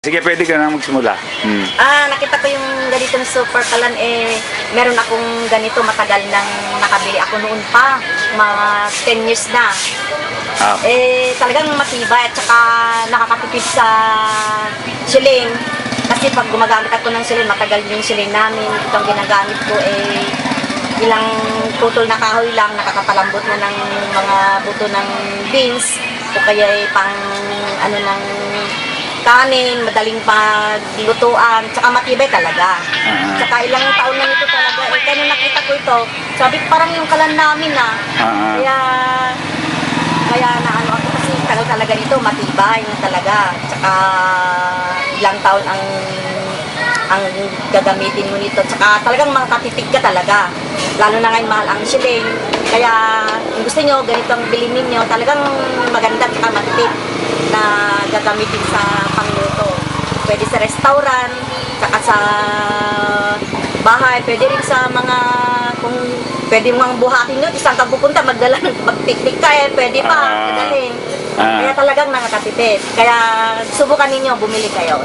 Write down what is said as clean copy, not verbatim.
Sige, pwede ka na magsimula. Nakita ko yung ganitong super kalan meron akong ganito matagal nang nakabili ako noon pa, mga 10 years na. Talagang matibay at saka nakakatipid sa siling. Kasi pag gumagamit ako ng siling, matagal yung siling namin. Itong ginagamit ko ilang putol na kahoy lang, nakakapalambot na ng mga buto ng beans o kaya pang ng kanin, madaling paglutuan, tsaka matibay talaga. Tsaka ilang taon na nito talaga. Kaya nung nakita ko ito, sabi ko parang yung kalan namin Kaya na ako kasi tagal talaga nito, matibay na talaga. Tsaka ilang taon ang gagamitin mo nito. Tsaka talagang makatipid ka talaga. Lalo na ngayon mahal ang shilling. Kaya kung gusto nyo, ganito ang bilhin ninyo, talagang maganda at matipid na gagamitin sa pangluto. Pwede sa restaurant, saka sa bahay, pwede rin sa mga, kung pwede mong buhatin nyo, isang kang pupunta, magdala ng pag-picnic ka pwede pa, madalhin. Kaya talagang nakakatipid. Kaya subukan ninyo, bumili kayo.